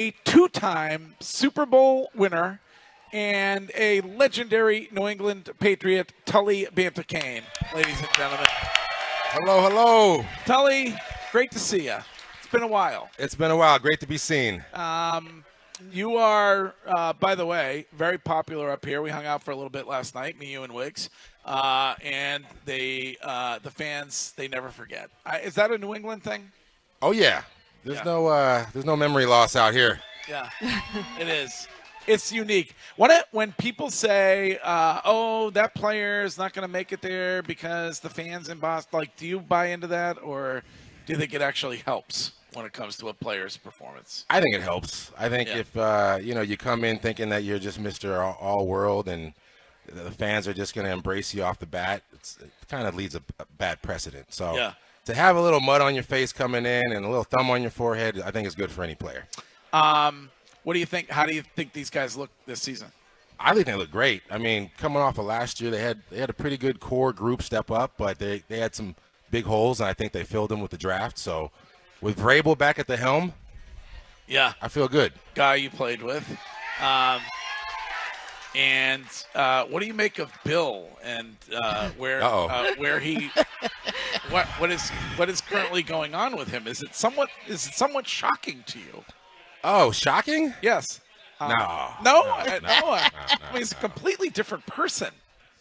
a two-time Super Bowl winner and a legendary New England Patriot, Tully Banta-Cain, ladies and gentlemen. Hello, hello. Tully, great to see you. It's been a while. It's been a while. Great to be seen. You are, by the way, very popular up here. We hung out for a little bit last night, me, you, and Wiggs. And the fans, they never forget. Is that a New England thing? Oh yeah. There's no memory loss out here. Yeah, it is. It's unique. When people say, "Oh, that player is not going to make it there because the fans in Boston," like, do you buy into that, or do you think it actually helps when it comes to a player's performance? I think it helps. I think if you come in thinking that you're just Mr. All World and the fans are just going to embrace you off the bat, it kind of leads a bad precedent. So to have a little mud on your face coming in and a little thumb on your forehead, I think is good for any player. What do you think? How do you think these guys look this season? I think they look great. I mean, coming off of last year, they had a pretty good core group step up, but they had some big holes, and I think they filled them with the draft. So with Vrabel back at the helm, I feel good. Guy you played with. And what do you make of Bill and where he what is currently going on with him? Is it somewhat shocking to you? Oh, shocking? Yes. No. I mean, he's a completely different person.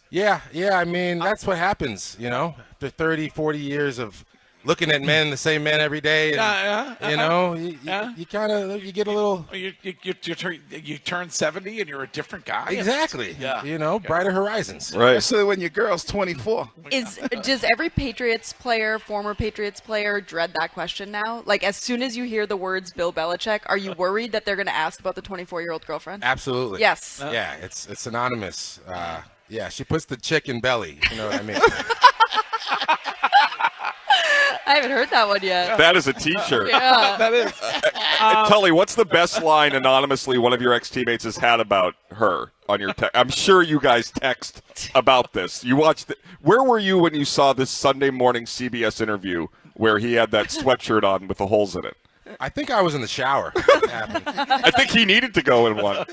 Yeah. I mean, that's what happens, after 30, 40 years of looking at the same men every day. And, you kind of get a little. You turn 70 and you're a different guy. Exactly. Brighter horizons. Right. Especially when your girl's 24. Does every Patriots player, former Patriots player, dread that question now? Like, as soon as you hear the words Bill Belichick, are you worried that they're going to ask about the 24-year-old girlfriend? Absolutely. Yes. Yeah, it's synonymous. She puts the chick in belly. You know what I mean? I haven't heard that one yet. That is a T-shirt. Yeah, that is. Tully, what's the best line anonymously one of your ex-teammates has had about her on your text? I'm sure you guys text about this. You watched it. Where were you when you saw this Sunday morning CBS interview where he had that sweatshirt on with the holes in it? I think I was in the shower. I think he needed to go in one.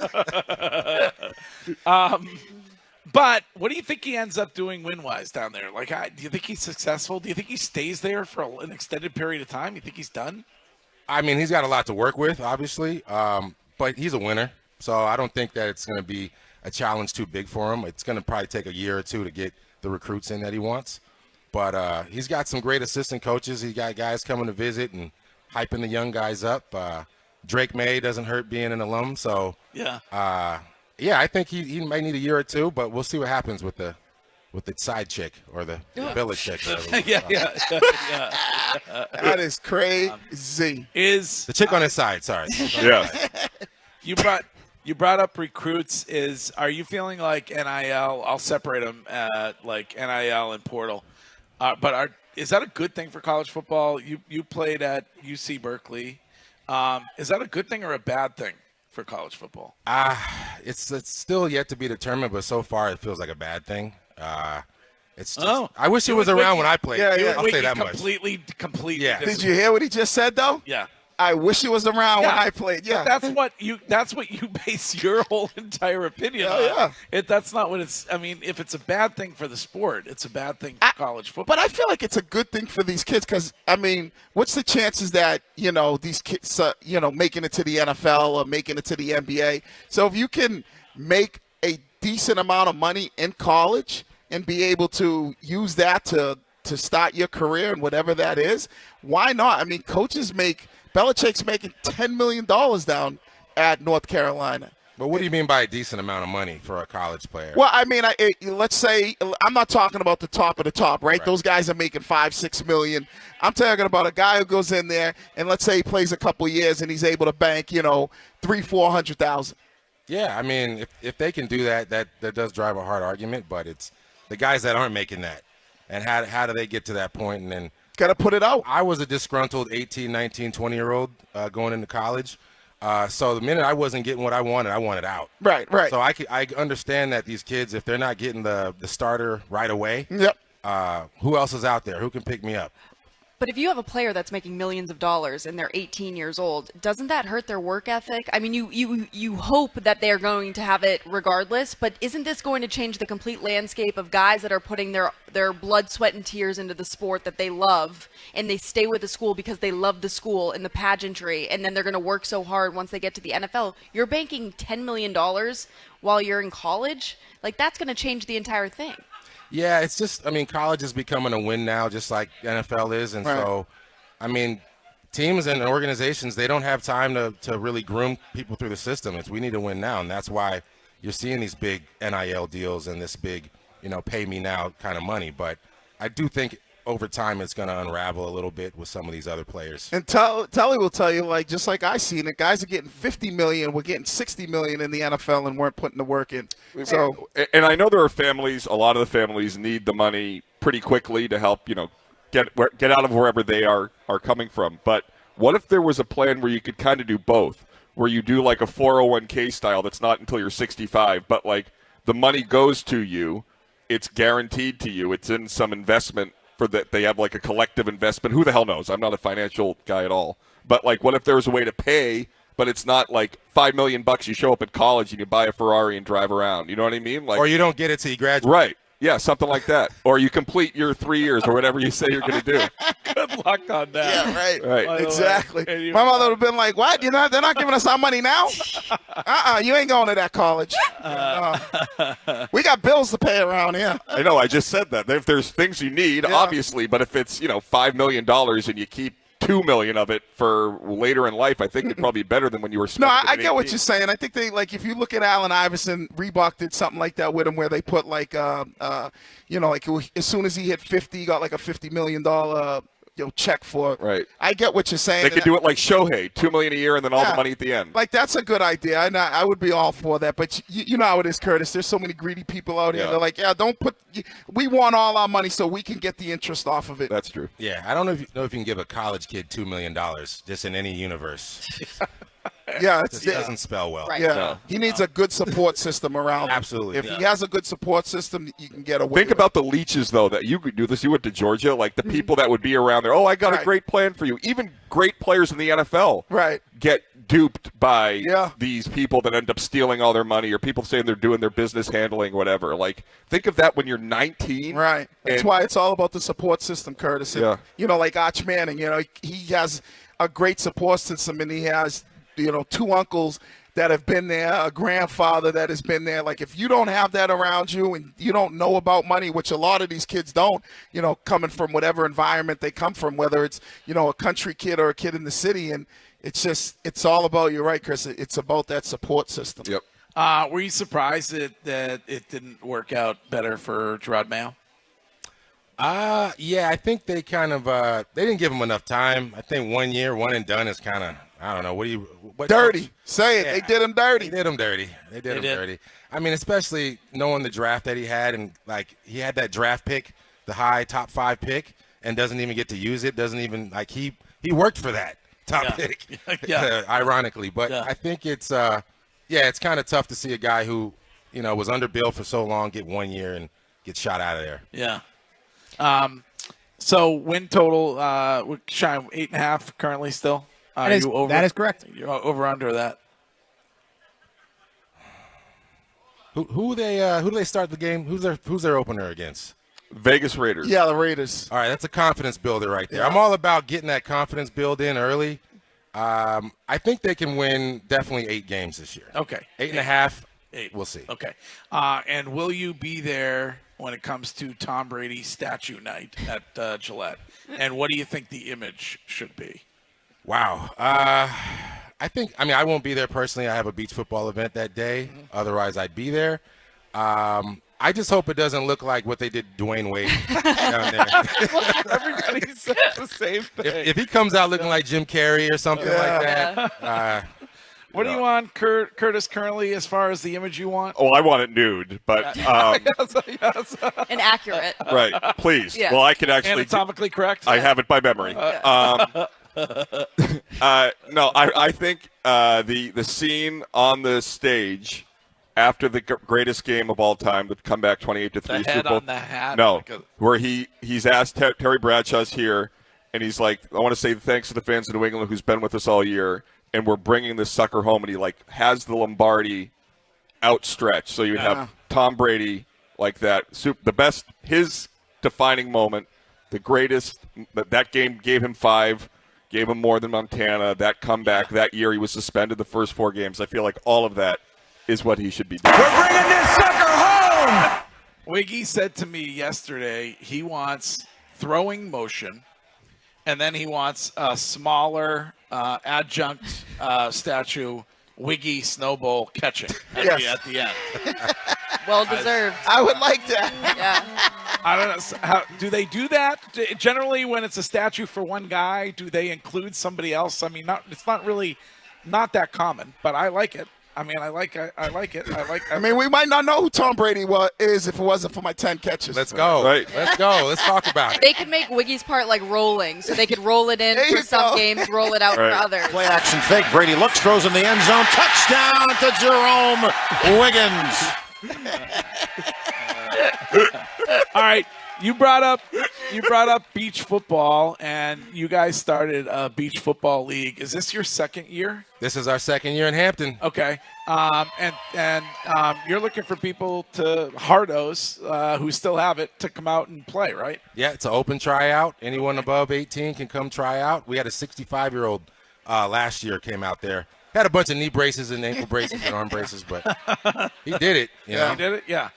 But what do you think he ends up doing win-wise down there? Like, do you think he's successful? Do you think he stays there for an extended period of time? You think he's done? I mean, he's got a lot to work with, obviously, but he's a winner. So I don't think that it's going to be a challenge too big for him. It's going to probably take a year or two to get the recruits in that he wants. But he's got some great assistant coaches. He's got guys coming to visit and hyping the young guys up. Drake May doesn't hurt being an alum. So, I think he might need a year or two, but we'll see what happens with the side chick or the village chick. That is crazy. Is the chick on his side? Sorry. Yeah. You brought up recruits. Are you feeling like NIL? I'll separate them like NIL and portal. Is that a good thing for college football? You played at UC Berkeley. Is that a good thing or a bad thing for college football? It's still yet to be determined, but so far it feels like a bad thing. It's just, I wish it was around when I played. I'll say that much. Completely. Yeah. Did you hear what he just said, though? Yeah. I wish it was around when I played. Yeah. That's what you base your whole entire opinion on. That's not what it's. I mean, if it's a bad thing for the sport, it's a bad thing for college football. But I feel like it's a good thing for these kids because, I mean, what's the chances that, these kids, making it to the NFL or making it to the NBA? So if you can make a decent amount of money in college and be able to use that to start your career and whatever that is, why not? I mean, Belichick's making $10 million down at North Carolina. But what do you mean by a decent amount of money for a college player? Well, I mean, let's say I'm not talking about the top of the top, right? Those guys are making $5-6 million. I'm talking about a guy who goes in there and let's say he plays a couple years and he's able to bank, $300,000-400,000. Yeah, I mean, if they can do that does drive a hard argument. But it's the guys that aren't making that, and how do they get to that point? And then got to put it out. I was a disgruntled 18, 19, 20-year-old going into college. So the minute I wasn't getting what I wanted out. Right. So I understand that these kids, if they're not getting the starter right away, who else is out there? Who can pick me up? But if you have a player that's making millions of dollars and they're 18 years old, doesn't that hurt their work ethic? I mean, you hope that they're going to have it regardless, but isn't this going to change the complete landscape of guys that are putting their blood, sweat, and tears into the sport that they love, and they stay with the school because they love the school and the pageantry, and then they're going to work so hard once they get to the NFL? You're banking $10 million while you're in college? Like, that's going to change the entire thing. Yeah, it's just, I mean, college is becoming a win now, just like NFL is. And so, I mean, teams and organizations, they don't have time to really groom people through the system. We need to win now. And that's why you're seeing these big NIL deals and this big, pay me now kind of money. But I do think over time it's going to unravel a little bit with some of these other players. And Tully will tell you, like, just like I seen it, guys are getting $50 million, we're getting $60 million in the NFL and weren't putting the work in. So, and I know there are families, a lot of the families need the money pretty quickly to help, get out of wherever they are coming from. But what if there was a plan where you could kind of do both, where you do like a 401k style that's not until you're 65, but like the money goes to you, it's guaranteed to you, it's in some investment for that, they have like a collective investment. Who the hell knows? I'm not a financial guy at all. But like, what if there was a way to pay, but it's not like $5 million you show up at college and you buy a Ferrari and drive around? You know what I mean? Like, or you don't get it till you graduate. Right. Yeah, something like that. Or you complete your 3 years or whatever you say you're going to do. Good luck on that. Yeah, Right. Exactly. My mother would have been like, what? They're not giving us our money now? You ain't going to that college. We got bills to pay around here. I know, I just said that. If there's things you need, obviously, but if it's, $5 million and you keep $2 million of it for later in life, I think it'd probably be better than when you were spending. No, I get what you're saying. I think they, like, if you look at Allen Iverson, Reebok did something like that with him, where they put like, like as soon as he hit 50, he got like a $50 million check for it. Right. I get what you're saying. They could do it like Shohei, $2 million a year, and then all the money at the end. Like, that's a good idea, and I would be all for that. But you know how it is, Curtis. There's so many greedy people out here. Yeah. They're like, don't put. We want all our money so we can get the interest off of it. That's true. Yeah, I don't know if you can give a college kid $2 million just in any universe. Yeah, it doesn't spell well. Right. Yeah, No. he needs a good support system around him. Absolutely. If he has a good support system, you can get away. Think about the leeches, though, that you could do this. You went to Georgia, like the people that would be around there. Oh, I got a great plan for you. Even great players in the NFL get duped by these people that end up stealing all their money, or people saying they're doing their business handling, whatever. Like, think of that when you're 19. Right. That's why it's all about the support system, Curtis. And, like Arch Manning, he has a great support system, and he has, two uncles that have been there, a grandfather that has been there. Like, if you don't have that around you and you don't know about money, which a lot of these kids don't, coming from whatever environment they come from, whether it's, a country kid or a kid in the city, and it's all about, you're right, Chris, it's about that support system. Yep. Were you surprised that it didn't work out better for Gerard Mayo? Yeah, I think they kind of they didn't give him enough time. I think 1 year, one and done is kind of, I don't know. What dirty. Say it. Yeah, they did him dirty. They did him dirty. They did him dirty. I mean, especially knowing the draft that he had, and like he had that draft pick, the high top 5 pick, and doesn't even get to use it. Doesn't even like he worked for that top pick. Ironically, but I think it's it's kind of tough to see a guy who was underbilled for so long get 1 year and get shot out of there. Yeah. So win total, we're shy 8.5 currently still. That is correct. You're over under that. Who do they start the game? Who's their opener against? Vegas Raiders. Yeah, the Raiders. All right, that's a confidence builder right there. I'm all about getting that confidence build in early. I think they can win definitely 8 games this year. Okay. 8.5. 8. We'll see. Okay. And will you be there when it comes to Tom Brady statue night at Gillette? And what do you think the image should be? Wow. I won't be there personally. I have a beach football event that day. Mm-hmm. Otherwise, I'd be there. I just hope it doesn't look like what they did to Dwayne Wade down there. Everybody says the same thing. If he comes out looking like Jim Carrey or something like that. What do you want, Curtis, currently, as far as the image you want? Oh, I want it nude, but yes. And accurate. Right, please. Yeah. Well, I could actually anatomically correct. I have it by memory. No, I think the scene on the stage after the greatest game of all time, the comeback 28-3 the head Super Bowl. on the hat. No, where he's asked Terry Bradshaw's here, and he's like, I want to say thanks to the fans of New England who's been with us all year, and we're bringing this sucker home. And he like has the Lombardi outstretched. So you have Tom Brady like that, the best, his defining moment, the greatest. That game gave him 5, gave him more than Montana. That comeback that year, he was suspended the first 4 games. I feel like all of that is what he should be doing. We're bringing this sucker home! Wiggy said to me yesterday he wants throwing motion, and then he wants a smaller adjunct statue, Wiggy Snowball catching at the end. Well deserved. I would like that. Yeah. I don't know. How, do they do that? Generally, when it's a statue for one guy, do they include somebody else? I mean, it's not really not that common, but I like it. I mean, I like it. I mean, we might not know who Tom Brady is if it wasn't for my 10 catches. Let's go. Right. Let's go. Let's talk about it. They could make Wiggy's part like rolling, so they could roll it in There you for some go. games, roll it out for others. Play action fake. Brady looks, throws in the end zone. Touchdown to Jerome Wiggins. All right, you brought up beach football, and you guys started a beach football league. Is this your second year? This is our second year in Hampton. Okay, and you're looking for people hardos who still have it to come out and play, right? Yeah, it's an open tryout. Anyone above 18 can come try out. We had a 65-year-old last year came out there. Had a bunch of knee braces and ankle braces and arm braces, but he did it. You know? He did it, yeah.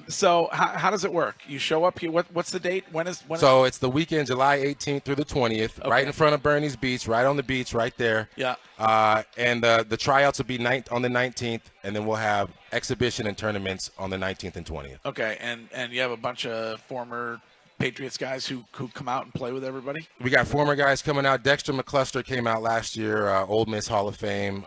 So how does it work? You show up here. What's the date? When is? It's the weekend, July 18th through the 20th, right in front of Bernie's Beach, right on the beach, right there. Yeah. And the tryouts will be on the 19th, and then we'll have exhibition and tournaments on the 19th and 20th. Okay, and you have a bunch of former Patriots guys who come out and play with everybody? We got former guys coming out. Dexter McCluster came out last year, Old Miss Hall of Fame,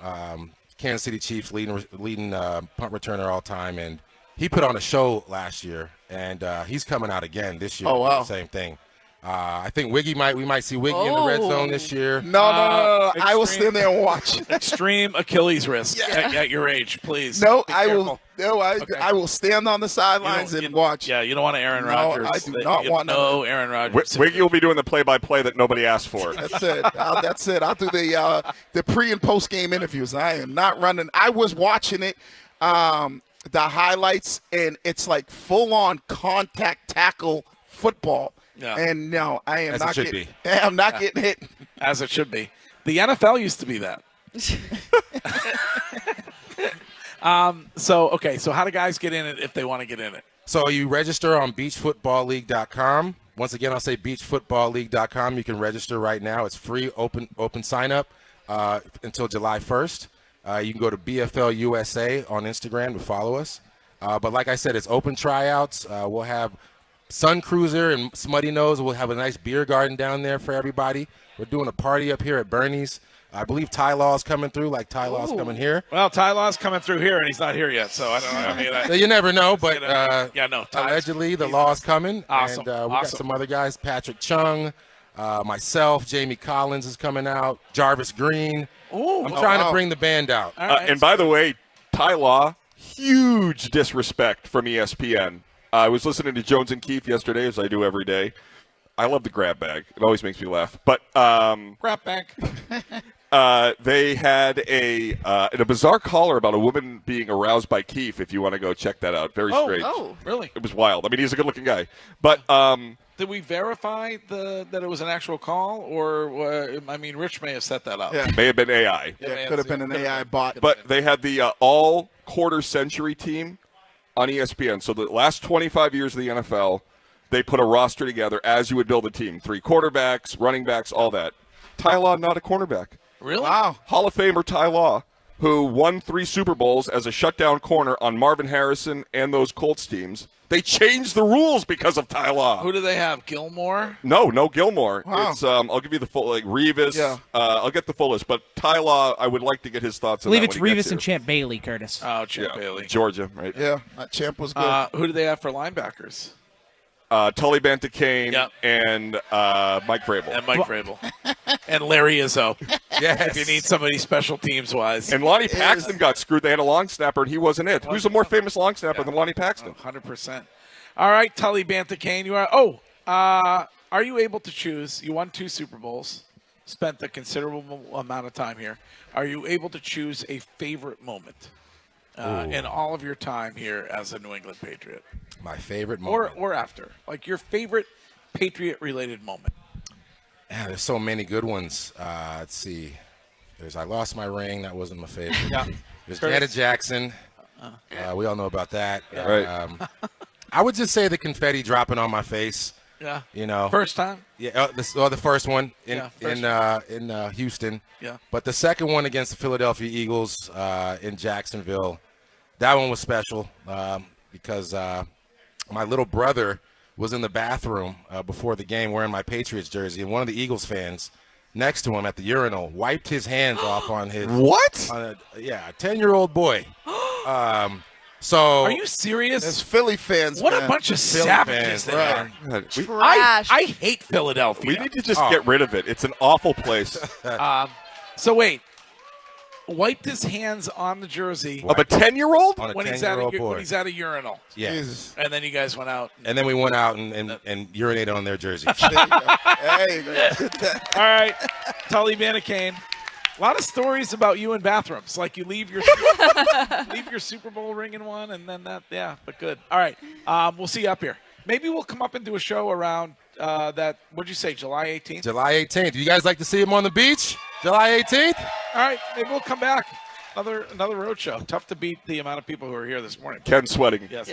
Kansas City Chiefs leading punt returner all time, and he put on a show last year, and he's coming out again this year. Oh, wow. Same thing. I think we might see Wiggy in the red zone this year. No. I will stand there and watch. Extreme Achilles risk at your age, please. No, Be I careful. will. No, I will stand on the sidelines and watch. Yeah, you don't want to Aaron Rodgers. I do not want no Aaron Rodgers. Wiggy will be doing the play-by-play that nobody asked for. That's it. That's it. I'll do the pre and post game interviews. I am not running. I was watching it, the highlights, and it's like full on contact tackle football. Yeah. And no, I am not getting. I'm not getting hit. As it should be. The NFL used to be that. So how do guys get in it if they want to get in it? So you register on beachfootballleague.com. Once again, I'll say beachfootballleague.com. You can register right now. It's free, open sign up until July 1st. You can go to BFL USA on Instagram to follow us. But like I said, it's open tryouts. We'll have Sun Cruiser and Smutty Nose. We'll have a nice beer garden down there for everybody. We're doing a party up here at Bernie's. I believe Ty Law's coming through, like Ty Law's coming here. Well, Ty Law's coming through here, and he's not here yet, so I don't know. I mean, you never know, but allegedly the Law's coming. Awesome. And we got some other guys, Patrick Chung, myself, Jamie Collins is coming out, Jarvis Green. I'm trying to bring the band out. And by the way, Ty Law, huge disrespect from ESPN. I was listening to Jones and Keefe yesterday, as I do every day. I love the grab bag. It always makes me laugh. But grab bag. They had a bizarre caller about a woman being aroused by Keefe, if you want to go check that out. Very strange. Oh, really? It was wild. I mean, he's a good-looking guy. But did we verify that it was an actual call? Or, Rich may have set that up. Yeah. May have been AI. Yeah, could have been an AI bot. But they had the all-quarter century team on ESPN. So the last 25 years of the NFL, they put a roster together as you would build a team. 3 quarterbacks, running backs, all that. Ty Law, not a cornerback. Really? Wow. Hall of Famer Ty Law, who won 3 Super Bowls as a shutdown corner on Marvin Harrison and those Colts teams. They changed the rules because of Ty Law. Who do they have? Gilmore? No Gilmore. Wow. It's I'll give you the full, like Revis. Yeah. I'll get the full list, but Ty Law, I would like to get his thoughts on I believe that it's when he gets Revis and here. Champ Bailey, Curtis. Oh, Champ Bailey. Georgia, right? Yeah, that Champ was good. Who do they have for linebackers? Tully Banta-Cain Yep. and Mike Vrabel. And Mike Vrabel. And Larry Izzo. Yes. If you need somebody special teams-wise. And Lonnie Paxton got screwed. They had a long snapper, and he wasn't it. Who's a more famous long snapper than Lonnie Paxton? 100%. All right, Tully Banta-Cain. You are. Are you able to choose? You won 2 Super Bowls, spent a considerable amount of time here. Are you able to choose a favorite moment in all of your time here as a New England Patriot? My favorite moment. Or after. Like your favorite Patriot-related moment. Yeah, there's so many good ones. Let's see. There's I lost my ring. That wasn't my favorite. Yeah. There's Janet Jackson. We all know about that. Yeah. Right. I would just say the confetti dropping on my face. Yeah. You know. First time? Yeah. The first one in Houston. Yeah. But the second one against the Philadelphia Eagles in Jacksonville, that one was special because my little brother was in the bathroom before the game wearing my Patriots jersey, and one of the Eagles fans next to him at the urinal wiped his hands off on his What? on a 10-year-old boy. So Are you serious? There's Philly fans. What man. a bunch of Philly savages fans, they right. are. Trash. I hate Philadelphia. We need to just get rid of it. It's an awful place. So wait, wiped his hands on the jersey Of a 10-year-old? on a when he's at 10-year-old a boy. when he's at a urinal, Yeah. Jesus. and then you guys went out. And then we went out and urinated on their jerseys. There you go. Hey, man. All right, Tully Banta-Cain. A lot of stories about you in bathrooms. Like you leave your Super Bowl ring in one, and then that. Yeah, but good. All right, we'll see you up here. Maybe we'll come up and do a show around that. What'd you say, July 18th? July 18th. You guys like to see him on the beach? July 18th? All right, maybe we'll come back. Another road show. Tough to beat the amount of people who are here this morning. Ken sweating. Yes.